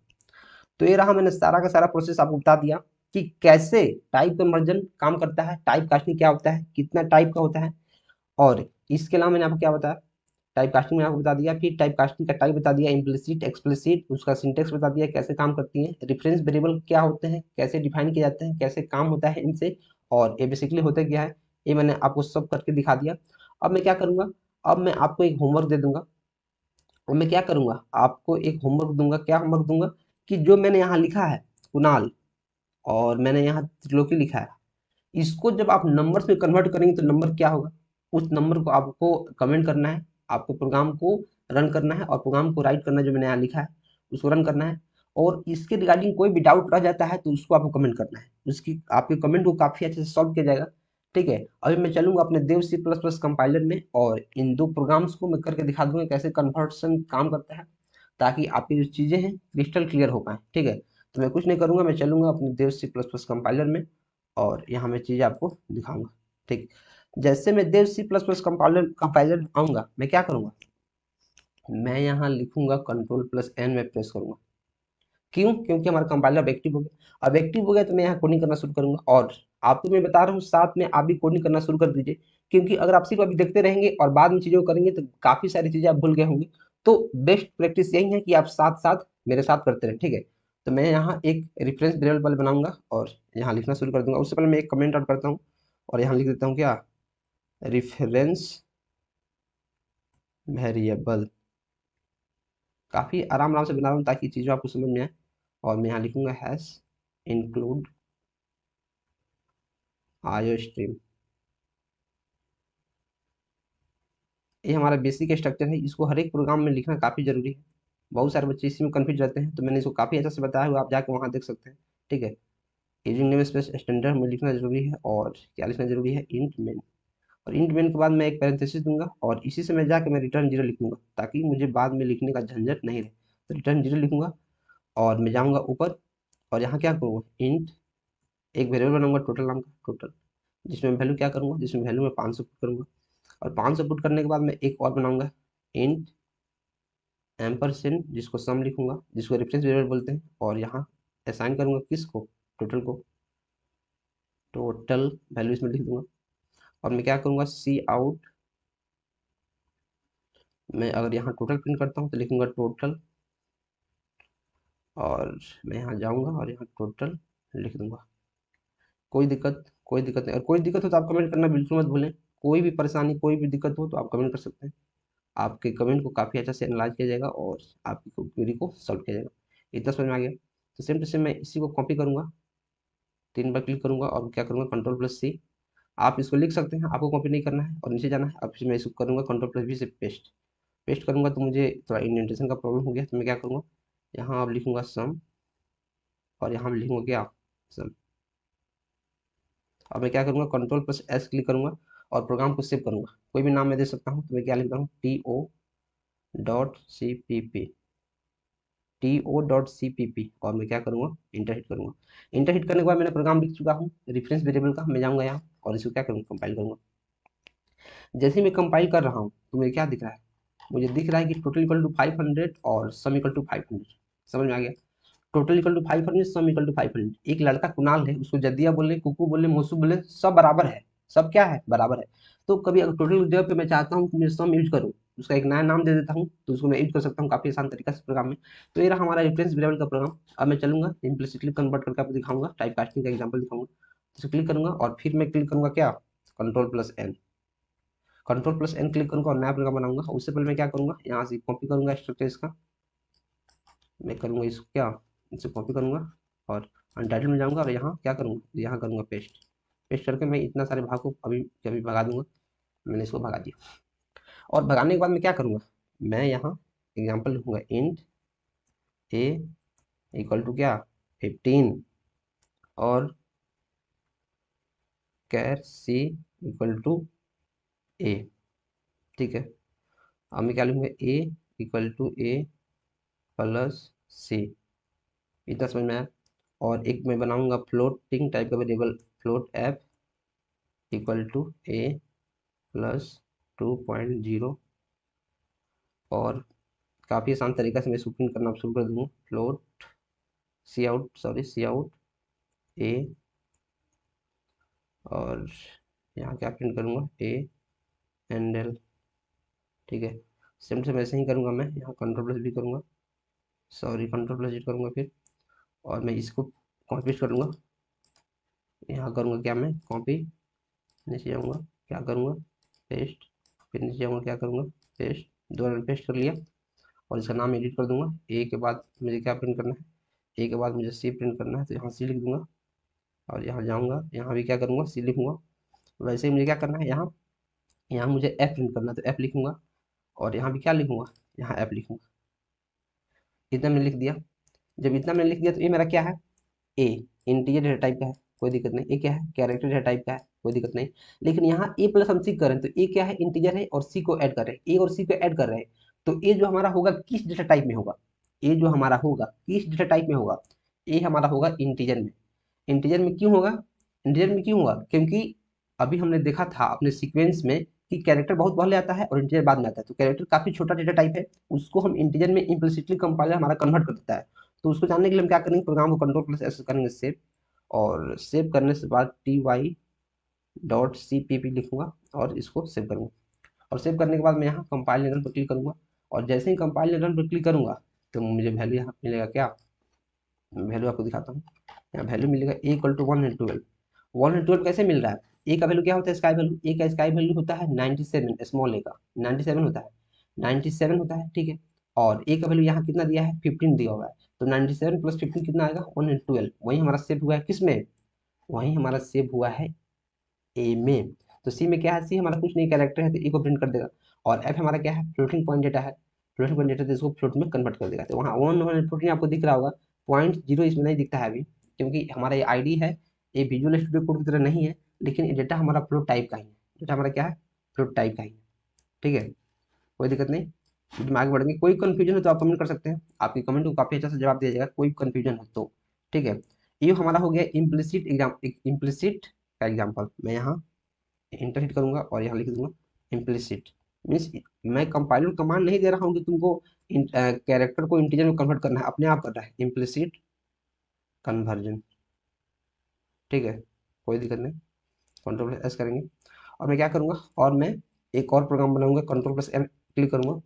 तो ये रहा, मैंने सारा का सारा प्रोसेस आपको बता दिया कि कैसे टाइप कन्वर्जन काम करता है, टाइप कास्टिंग क्या होता है, कितना टाइप का होता है। और इसके अलावा मैंने आपको क्या बताया, टाइप कास्टिंग में आपको बता दिया कि टाइप कास्टिंग का टाइप बता दिया, इम्प्लिसिट एक्सप्लिसिट, उसका सिंटेक्स बता दिया कैसे काम करती है, रेफरेंस वेरिएबल क्या होते हैं, कैसे डिफाइन किए जाते हैं, कैसे काम होता है इनसे, और ये बेसिकली होता क्या है, ये मैंने आपको सब करके दिखा दिया। अब मैं क्या करूंगा, अब मैं आपको एक होमवर्क दे दूंगा, और मैं क्या करूंगा, आपको एक होमवर्क दूंगा, क्या होमवर्क दूंगा, कि जो मैंने यहाँ लिखा है कुणाल, और मैंने यहाँ त्रिलोकी लिखा है, इसको जब आप नंबर्स में कन्वर्ट करेंगे तो नंबर क्या होगा, उस नंबर को आपको कमेंट करना है, आपको प्रोग्राम को रन करना है, और प्रोग्राम को राइट करना है, जो मैंने यहाँ लिखा है उसको रन करना है। और इसके रिगार्डिंग कोई भी डाउट रह जाता है तो उसको आपको कमेंट करना है, उसकी आपके कमेंट को काफी अच्छे से सॉल्व किया जाएगा, ठीक है। अभी मैं चलूंगा अपने देव C++ कंपाइलर में, और इन दो प्रोग्राम्स को मैं करके दिखा दूंगा कैसे कन्वर्सन काम करता है, ताकि आपकी जो चीजें हैं क्रिस्टल क्लियर हो पाए, ठीक है। तो मैं कुछ नहीं करूंगा, मैं चलूंगा अपने देव C++ कंपाइलर में, और यहाँ मैं चीज़ें आपको दिखाऊंगा, ठीक। जैसे मैं देव C++ कंपाइलर कंपाइलर आऊंगा, मैं क्या करूंगा, मैं यहाँ लिखूंगा Ctrl+N में प्रेस करूंगा। क्यों, क्योंकि हमारा कंपाइलर अब एक्टिव हो गया। अब एक्टिव हो गया तो मैं यहाँ कोडिंग करना शुरू करूंगा, और आपको मैं बता रहा हूँ साथ में आप भी कोडिंग करना शुरू कर दीजिए, क्योंकि अगर आप सिर्फ अभी देखते रहेंगे और बाद में चीज़ों को करेंगे तो काफ़ी सारी चीज़ें आप भूल गए होंगे। तो बेस्ट प्रैक्टिस यही है कि आप साथ साथ मेरे साथ करते रहें, ठीक है। तो मैं यहाँ एक रेफरेंस वेरिएबल बनाऊंगा और यहाँ लिखना शुरू कर दूंगा। उससे पहले मैं एक कमेंट आउट करता हूँ और यहाँ लिख देता हूँ क्या, रेफरेंस वेरिएबल। काफ़ी आराम आराम से बना रहा हूँ ताकि चीज़ों आपको समझ में आए। और मैं यहाँ लिखूंगा हैश इंक्लूड आयो स्ट्रीम। ये हमारा बेसिक स्ट्रक्चर है, इसको हर एक प्रोग्राम में लिखना काफ़ी जरूरी है। बहुत सारे बच्चे इसी में कन्फ्यूज रहते हैं, तो मैंने इसको काफ़ी अच्छा से बताया हुआ, आप जाके वहाँ देख सकते हैं, ठीक है। यूजिंग नेम स्पेस स्टैंडर्ड में लिखना जरूरी है, और क्या लिखना जरूरी है, इंट मेन। और इंट मेन के बाद मैं एक पैरेंथेसिस दूंगा, और इसी से मैं जाके मैं रिटर्न 0 लिखूंगा, ताकि मुझे बाद में लिखने का झंझट नहीं रहे। तो रिटर्न 0 लिखूंगा, और मैं जाऊंगा ऊपर, और यहाँ क्या करूँगा, इंट एक वेरिएबल बनाऊंगा टोटल नाम का, टोटल, जिसमें वैल्यू क्या करूँगा, जिसमें वैल्यू मैं 500 पुट करूँगा। और 500 पुट करने के बाद मैं एक और बनाऊंगा, इंट एम्परसेंड, जिसको सम लिखूंगा, जिसको रेफरेंस वेरिएबल बोलते हैं, और यहाँ असाइन करूंगा किसको, टोटल को, टोटल वैल्यू इसमें लिख दूंगा। और मैं क्या करूंगा, सी आउट, मैं अगर यहाँ टोटल प्रिंट करता हूँ तो लिखूंगा टोटल, और मैं यहाँ जाऊंगा और यहाँ टोटल लिख दूंगा। कोई दिक्कत, कोई दिक्कत नहीं। और कोई दिक्कत हो तो आप कमेंट करना बिल्कुल मत भूलें। कोई भी परेशानी, कोई भी दिक्कत हो तो आप कमेंट कर सकते हैं। आपके कमेंट को काफ़ी अच्छा से एनालाइज किया जाएगा और आपकी क्वेरी को सॉल्व किया जाएगा। इतना समझ में आ गया। तो सेम टू सेम मैं इसी को कॉपी करूंगा, 3 बार क्लिक करूंगा, और क्या करूंगा, Ctrl+C। आप इसको लिख सकते हैं, आपको कॉपी नहीं करना है और नीचे जाना है। अब मैं इसको करूंगा Ctrl+V से पेस्ट, पेस्ट करूंगा तो मुझे थोड़ा इंडेंटेशन का प्रॉब्लम हो गया, तो मैं क्या करूंगा, यहाँ अब लिखूंगा सम, और यहाँ लिखूंगा क्या, सम। अब मैं क्या करूंगा, Ctrl+S क्लिक करूंगा और प्रोग्राम को सेव करूंगा। कोई भी नाम मैं दे सकता हूँ, तो मैं क्या लिखता हूँ, to.cpp, और मैं क्या करूंगा, इंटर हिट करूंगा। इंटर हिट करने के बाद मैंने प्रोग्राम लिख चुका हूँ रेफरेंस वेरिएबल का। मैं जाऊंगा यहाँ और इसको क्या करूँगा, कंपाइल करूंगा। जैसे ही मैं कंपाइल कर रहा हूँ तो मुझे क्या दिख रहा है, मुझे दिख रहा है कि टोटल इक्वल टू 500 और सम इक्वल टू 500। समझ में आ गया? Total equal to 500, sum equal to 500। एक लड़का कुणाल है, उसको जद्दिया बोले, कुकू बोले, मोसू बोले, सब बराबर है। सब क्या है? बराबर है। तो कभी अगर टोटल जगह पे मैं चाहता हूँ कि मैं सम यूज करूँ, उसका एक नया नाम दे देता हूँ, तो उसको मैं यूज कर सकता हूँ काफी आसान तरीका से प्रोग्राम में। तो ये रहा हमारा रेफरेंस वेरिएबल का प्रोग्राम। अब मैं चलूंगा इम्प्लिसिटली कन्वर्ट करके आपको दिखाऊंगा, टाइप कास्टिंग का एग्जाम्पल दिखाऊंगा। तो क्लिक करूंगा और फिर मैं क्लिक करूंगा क्या, कंट्रोल+N। कंट्रोल+N क्लिक करूंगा और नया प्रोग्राम बनाऊंगा। उससे पहले मैं क्या करूंगा, यहाँ से कॉपी करूंगा स्ट्रक्चर इसका। मैं करूंगा इसको क्या, इसे कॉपी करूंगा और अनटाइटल में जाऊंगा और यहाँ क्या करूंगा, यहाँ करूंगा पेस्ट। पेस्ट करके मैं इतना सारे भाग को अभी अभी भगा दूंगा। मैंने इसको भगा दिया। और भगाने के बाद मैं क्या करूंगा, मैं यहाँ एग्जाम्पल लिखूंगा, इंट ए इक्वल टू क्या, 15 और कैर सी इक्वल टू ए। ठीक है। अब मैं क्या लिखूंगा, a equal to a plus c. इतना समझ में आया? और एक मैं बनाऊंगा फ्लोटिंग टाइप का variable, float f equal to a plus 2.0। और काफ़ी आसान तरीका से मैं इसको प्रिंट करना शुरू कर दूंगा, फ्लोट सी आउट ए। और यहाँ क्या प्रिंट करूँगा, ए एंड एल। ठीक है। सेम से वैसे ही करूँगा मैं, यहाँ कंट्रोल+V करूँगा, सॉरी कंट्रोल+Z करूँगा फिर। और मैं इसको कॉपी कर लूँगा, यहाँ करूँगा क्या, मैं कॉपी, नीचे जाऊँगा क्या करूँगा, पेस्ट, फिर नीचे जाऊँगा क्या करूँगा, पेस्ट। दो बार पेस्ट कर लिया और इसका नाम एडिट कर दूंगा। ए के बाद मुझे क्या प्रिंट करना है, ए के बाद मुझे सी प्रिंट करना है, तो यहाँ सी लिख दूंगा। और यहाँ जाऊँगा, यहाँ भी क्या करूँगा, सी लिखूँगा। वैसे ही मुझे क्या करना है, यहाँ यहाँ मुझे एफ प्रिंट करना है, तो एफ लिखूँगा। और यहाँ भी क्या लिखूँगा, यहाँ एफ लिखूँगा। इतना मैंने लिख दिया। जब इतना मैंने लिख दिया तो ये मेरा क्या है, ए इंटीजर डेटा टाइप का है, कोई दिक्कत नहीं। ए क्या है, कैरेक्टर डेटा टाइप का है, कोई दिक्कत नहीं। लेकिन यहाँ ए प्लस हम सी कर रहे हैं, तो ए क्या है, इंटीजर है, और सी को ऐड कर रहे हैं, ए और सी को ऐड कर रहे हैं। तो ए जो हमारा होगा किस डेटा टाइप में होगा, ए जो हमारा होगा किस डेटा टाइप में होगा, ए हमारा होगा इंटीजर में। इंटीजर में क्यों होगा, इंटीजर में क्यों होगा, क्योंकि अभी हमने देखा था अपने सीक्वेंस में कि कैरेक्टर बहुत पहले आता है और इंटीजर बाद में आता है। तो कैरेक्टर काफी छोटा डेटा टाइप है, उसको हम इंटीजर में इम्प्लिसिटली कंपाइलर हमारा कन्वर्ट कर देता है। तो उसको जानने के लिए हम क्या करेंगे, प्रोग्राम को कंट्रोल+S करेंगे सेव। और सेव करने से बाद ty.cpp लिखूंगा और इसको सेव करूंगा। और सेव करने के बाद मैं यहाँ कंपाइल रन पर क्लिक करूंगा। और जैसे ही कंपाइल रन पर क्लिक करूंगा तो मुझे वैल्यू यहाँ मिलेगा क्या, वैल्यू आपको दिखाता हूँ। यहाँ वैल्यू मिलेगा ए इक्वल टू 112। 112 कैसे मिल रहा है, ए का वैल्यू क्या होता है, स्काई वैल्यू। ए का स्काई वैल्यू होता है 97, स्मॉल ए का 97 होता है, 97 होता है। ठीक है। और ए का वैल्यू यहाँ कितना दिया है, 15 दिया हुआ है। तो 97 प्लस 15 कितना आएगा, 112। वही हमारा सेव हुआ है किस में, वही हमारा सेव हुआ है ए में। तो सी में क्या है, सी हमारा कुछ नहीं, कैरेक्टर है, तो ए को प्रिंट कर देगा। और एफ हमारा क्या है, फ्लोटिंग पॉइंट डेटा है, फ्लोटिंग पॉइंट डेटा, तो इसको फ्लोट में कन्वर्ट कर देगा। तो वहाँ 114 आपको दिख रहा होगा, 0.0 इसमें नहीं दिखता है अभी, क्योंकि हमारा ये आईडी है, ये विजुअल स्टूडियो कोड की तरह नहीं है। लेकिन ये डेटा हमारा फ्लोट टाइप का ही है, डेटा हमारा क्या है, फ्लोट टाइप का ही है। ठीक है, कोई दिक्कत नहीं। फिर आगे बढ़ेंगे, कोई कंफ्यूजन हो तो आप कमेंट कर सकते हैं, आपकी कमेंट को काफी अच्छा से जवाब दिया जाएगा, कोई कंफ्यूजन हो तो। ठीक है। ये हमारा हो गया इम्प्लिसिट एग्जाम, इम्प्लिसिट का एग्जाम्पल। मैं यहाँ इंटर हिट करूंगा और यहाँ लिख दूंगा इम्प्लिसिट। मीन्स मैं कंपाइलर कमांड नहीं दे रहा हूँ कि तुमको कैरेक्टर को इंटीजर में कन्वर्ट करना है, अपने आप कर रहा है इम्प्लिसिट कन्वर्जन। ठीक है, कोई दिक्कत नहीं। कंट्रोल+S करेंगे और मैं क्या करूंगा, और मैं एक और प्रोग्राम बनाऊंगा, कंट्रोल+M क्लिक करूंगा।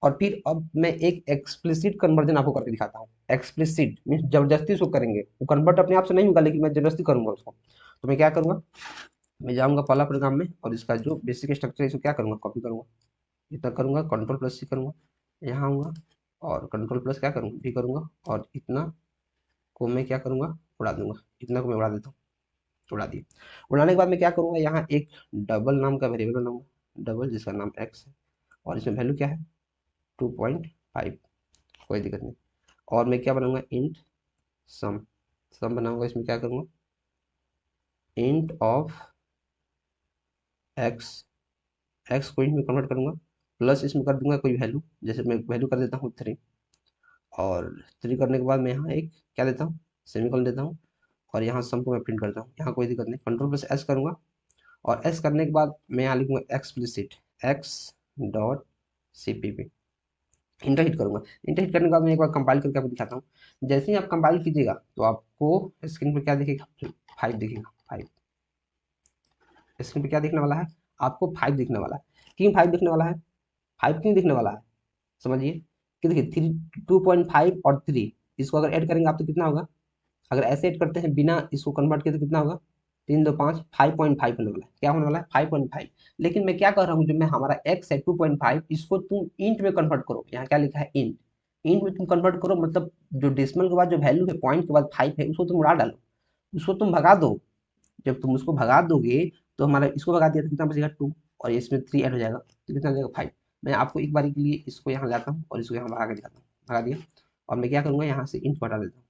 और फिर अब मैं एक एक्सप्लिसिट कन्वर्जन आपको करके दिखाता हूँ। एक्सप्लिसिट मीन्स जबरदस्ती उसको करेंगे, वो कन्वर्ट अपने आप से नहीं होगा, लेकिन मैं जबरदस्ती करूंगा उसको। तो मैं क्या करूंगा, मैं जाऊंगा पहला प्रोग्राम में और इसका जो बेसिक स्ट्रक्चर है इसको क्या करूंगा, कॉपी करूंगा। इतना करूंगा, कंट्रोल+C करूंगा, यहाँ आऊंगा और कंट्रोल प्लस क्या करूंगा, भी करूंगा। और इतना को मैं क्या करूंगा, उड़ा दूंगा। इतना को मैं उड़ा देता हूँ, उड़ा दिया। उड़ाने के बाद मैं क्या करूंगा, यहाँ एक डबल नाम का वेरिएबल बनाऊंगा, डबल जिसका नाम x है। और इसमें वैल्यू क्या है, 2.5, कोई दिक्कत नहीं। और मैं क्या बनाऊंगा, इंट सम, सम बनाऊंगा। इसमें क्या करूंगा, इंट ऑफ एक्स, एक्स को इंट में कन्वर्ट करूंगा, प्लस इसमें कर दूंगा कोई वैल्यू, जैसे मैं वैल्यू कर देता हूँ 3। और 3 करने के बाद मैं यहाँ एक क्या देता हूँ, सेमीकोलन देता हूँ। और यहाँ सम को मैं प्रिंट करता हूँ, यहाँ कोई दिक्कत नहीं। कंट्रोल+S करूंगा और S करने के बाद मैं यहाँ लिखूंगा explicit, x dot CPP। Inter hit करूंगा। इंटर हिट करने के बाद मैं एक बार कंपाइल करके आपको दिखाता हूँ। जैसे ही आप कंपाइल कीजिएगा तो आपको स्क्रीन पर क्या दिखेगा, 5 दिखेगा। 5 स्क्रीन पे क्या दिखने वाला है, आपको 5 दिखने वाला है। क्यों 5 दिखने वाला है, 5 क्यों दिखने वाला है, समझिए कि देखिए 3 2.5 और 3 इसको अगर ऐड करेंगे आप तो कितना होगा, अगर ऐसे ऐड करते हैं बिना इसको कन्वर्ट किए तो कितना होगा, 3 2 5 5.5 होने वाला है। क्या होने वाला है, 5.5। लेकिन मैं क्या कर रहा हूँ, जो मैं हमारा x है 2.5 इसको तुम इंट में कन्वर्ट करो। यहाँ क्या लिखा है, इंट। इंट में तुम कन्वर्ट करो, मतलब जो डेसिमल के बाद जो वैल्यू है, पॉइंट के बाद 5 है, उसको तुम उड़ा डालो, उसको तुम भगा दो। जब तुम उसको भगा दोगे तो हमारा इसको भगा दिया तो कितना बचेगा 2, और इसमें 3 ऐड हो जाएगा तो कितना बचेगा 5। मैं आपको एक बार के लिए इसको यहाँ लाता हूँ और इसको यहाँ भगा के दिखाता हूँ। भगा दिया और मैं क्या करूँगा, यहाँ से इंट को हटा देता हूँ।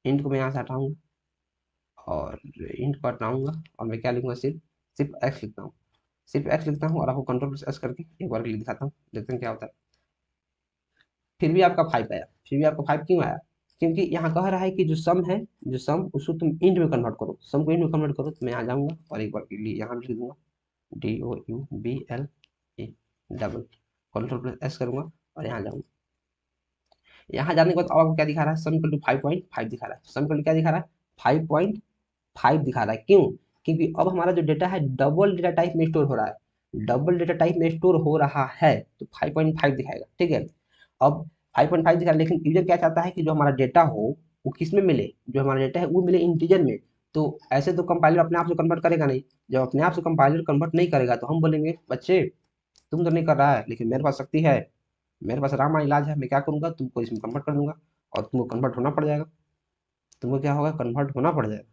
इंट को मैं यहाँ से हटाऊंगा और इंट को हटाऊंगा और मैं क्या लिखूंगा, सिर्फ सिर्फ एक्स लिखता हूँ। सिर्फ एक्स लिखता हूँ और आपको कंट्रोल प्लस एस करके एक बार के लिए दिखाता हूँ, देखते हैं क्या होता है। फिर भी आपका 5 आया। फिर भी आपका 5 क्यों आया, क्योंकि यहाँ कह रहा है कि जो सम है, जो सम उसको तुम इंट में कन्वर्ट करो। सम को इंट में कन्वर्ट करो तो मैं यहाँ जाऊँगा और एक बार के लिए यहाँ लिख दूंगा DOUBLE double, control plus S करूंगा और यहाँ जाऊंगा। यहाँ जाने के बाद अब आपको क्या दिखा रहा है, सम इक्वल टू 5.5 दिखा रहा है। सम इक्वल टू क्या दिखा रहा है, 5.5 दिखा रहा है। क्यों, क्योंकि अब हमारा जो डेटा है डबल डेटा टाइप में स्टोर हो रहा है। डबल डेटा टाइप में स्टोर हो रहा है तो 5.5 दिखाएगा, ठीक है। अब 5.5 दिखा रहा है, लेकिन यूजर क्या चाहता है कि जो हमारा डेटा हो वो किस में मिले, जो हमारा डेटा है वो मिले इंटीजर में। तो ऐसे तो कंपाइलर अपने आप से कन्वर्ट करेगा नहीं। जब अपने आप से कंपाइलर कन्वर्ट नहीं करेगा तो हम बोलेंगे बच्चे तुम तो नहीं कर रहा है, लेकिन मेरे पास शक्ति है, मेरे पास रामा इलाज है, मैं क्या करूंगा, तुमको इसमें कन्वर्ट कर दूंगा और तुमको कन्वर्ट होना पड़ जाएगा। तुमको क्या होगा, कन्वर्ट होना पड़ जाएगा,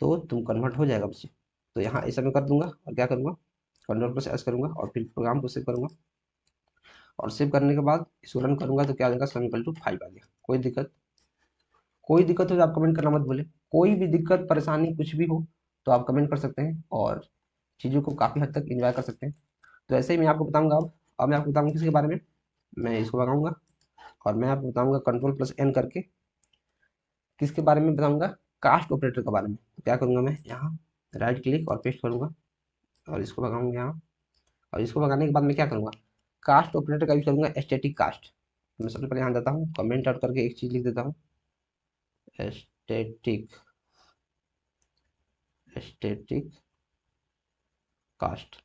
तो तुम कन्वर्ट हो जाएगा बच्चे। तो यहाँ ऐसा मैं कर दूंगा और क्या करूंगा, कंट्रोल प्लस एस करूंगा और फिर प्रोग्राम को सेव करूंगा। और सेव करने के बाद इसको रन करूंगा तो क्या हो जाएगा, सम इक्वल टू 5 आ गया। कोई दिक्कत, कोई दिक्कत हो तो आप कमेंट करना मत भूलें। कोई भी दिक्कत परेशानी कुछ भी हो तो आप कमेंट कर सकते हैं और चीज़ों को काफ़ी हद तक एंजॉय कर सकते हैं। तो ऐसे ही मैं आपको बताऊंगा। अब मैं आपको बताऊंगा किसके बारे में, मैं इसको लगाऊंगा और मैं आपको बताऊंगा कंट्रोल प्लस एन करके किसके बारे में बताऊंगा, कास्ट ऑपरेटर के बारे में। तो क्या करूंगा, मैं यहाँ राइट क्लिक और पेस्ट करूंगा और इसको भगाऊंगा यहाँ। और इसको भगाने के बाद मैं क्या करूंगा, कास्ट ऑपरेटर का यूज करूंगा, स्टैटिक कास्ट। मैं सबसे पहले यहाँ जाता हूँ, कमेंट आउट करके एक चीज लिख देता हूँ, स्टैटिक स्टैटिक कास्ट,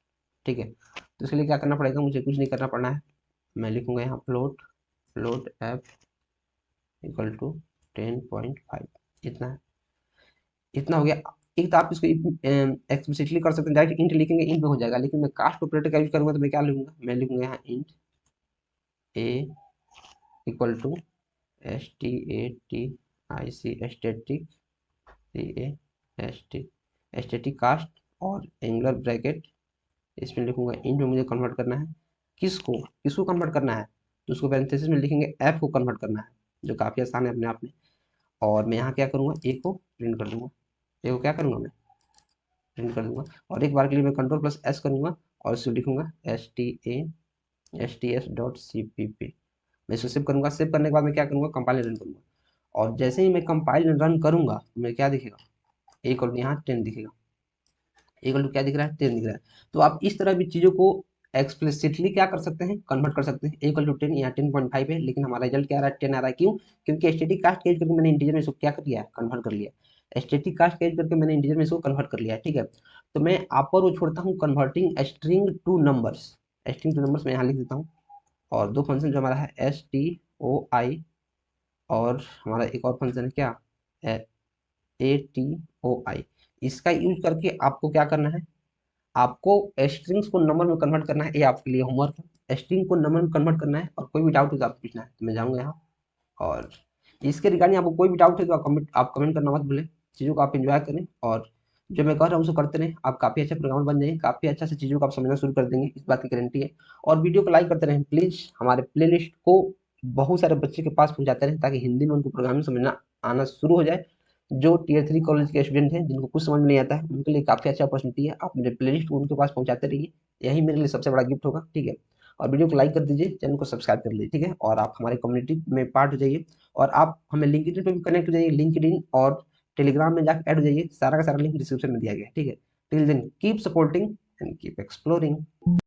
ठीक है। तो इसके लिए क्या करना पड़ेगा, मुझे कुछ नहीं करना पड़ना है। मैं लिखूंगा यहाँ float, float f equal to 10.5, इतना है, इतना हो गया। एक तो आप इसको एक्सप्लिसिटली कर सकते हैं, डायरेक्ट इंट लिखेंगे इंट में हो जाएगा, लेकिन मैं कास्ट ऑपरेटर का यूज करूंगा तो मैं क्या लिखूंगा, मैं लिखूंगा यहाँ int a equal to STATIC static static cast और एंगुलर ब्रैकेट, इसमें लिखूंगा इंट में मुझे कन्वर्ट करना है। किसको किसको कन्वर्ट करना है, तो उसको पैरेंथेसिस में लिखेंगे एफ को कन्वर्ट करना है, जो काफ़ी आसान है अपने आप में। और मैं यहाँ क्या करूँगा, ए को प्रिंट कर दूंगा, ए को क्या करूँगा मैं प्रिंट कर दूंगा। और एक बार के लिए मैं कंट्रोल प्लस एस करूंगा और इसको लिखूंगा STASTS.CPP। मैं इसको सेव करूंगा। सेव करने के बाद मैं क्या करूंगा, कंपाइल रन करूंगा। और जैसे ही मैं कंपाइल रन करूंगा तो मैं क्या दिखेगा, एक और यहाँ 10 दिखेगा। इक्वल टू क्या दिख रहा है, 10 दिख रहा है। तो आप इस तरह भी चीज़ों को एक्सप्लिसिटली क्या कर सकते हैं, कन्वर्ट कर सकते हैं। इक्वल टू 10, यहाँ 10.5 है, लेकिन हमारा रिजल्ट क्या आ रहा है, 10 आ रहा है। क्यों, क्योंकि स्टैटिक कास्ट के यूज करके मैंने इंटीजर में इसको क्या कर लिया है, कन्वर्ट कर लिया। स्टैटिक कास्ट का यूज करके मैंने इंटीजर में इसको कन्वर्ट कर लिया है, ठीक है। तो मैं आप पर वो छोड़ता हूँ, converting string two numbers. String two numbers मैं यहाँ लिख देता हूँ। और दो फंक्शन जो हमारा है STOI, और हमारा एक और फंक्शन है क्या, ATOI। इसका यूज करके आपको क्या करना है, आपको स्ट्रिंग्स को नंबर में कन्वर्ट करना है। ये आपके लिए होमवर्क है, स्ट्रिंग को नंबर में कन्वर्ट करना है। और कोई भी डाउट हो तो आपको पूछना है, तो मैं जाऊँगा यहाँ। और इसके रिगार्डिंग आपको कोई भी डाउट है तो आप कमेंट करना मत भूलें। चीज़ों को आप एंजॉय करें और जो मैं कह रहा हूँ उसको करते रहें। आप काफ़ी अच्छे प्रोग्रामर बन जाएंगे, काफ़ी अच्छा से चीज़ों को आप समझना शुरू कर देंगे, इस बात की गारंटी है। और वीडियो को लाइक करते रहें प्लीज़, हमारे प्लेलिस्ट को बहुत सारे बच्चे के पास पहुँचाते रहें ताकि हिंदी में उनको प्रोग्रामिंग समझना आना शुरू हो जाए। जो टियर 3 कॉलेज के स्टूडेंट हैं जिनको कुछ समझ में नहीं आता है, उनके लिए काफ़ी अच्छा अपॉर्चुनिटी है। आप मेरे प्लेलिस्ट को उनके पास पहुँचाते रहिए, यही मेरे लिए सबसे बड़ा गिफ्ट होगा, ठीक है। और वीडियो को लाइक कर दीजिए, चैनल को सब्सक्राइब कर लीजिए, ठीक है। और आप हमारे कम्युनिटी में पार्ट हो जाइए और आप हमें लिंक्डइन पे भी कनेक्ट हो जाइए। लिंक्डइन और टेलीग्राम में जाकर ऐड हो जाइए, सारा का सारा लिंक डिस्क्रिप्शन में दिया गया है, ठीक है। Till then keep supporting and keep exploring.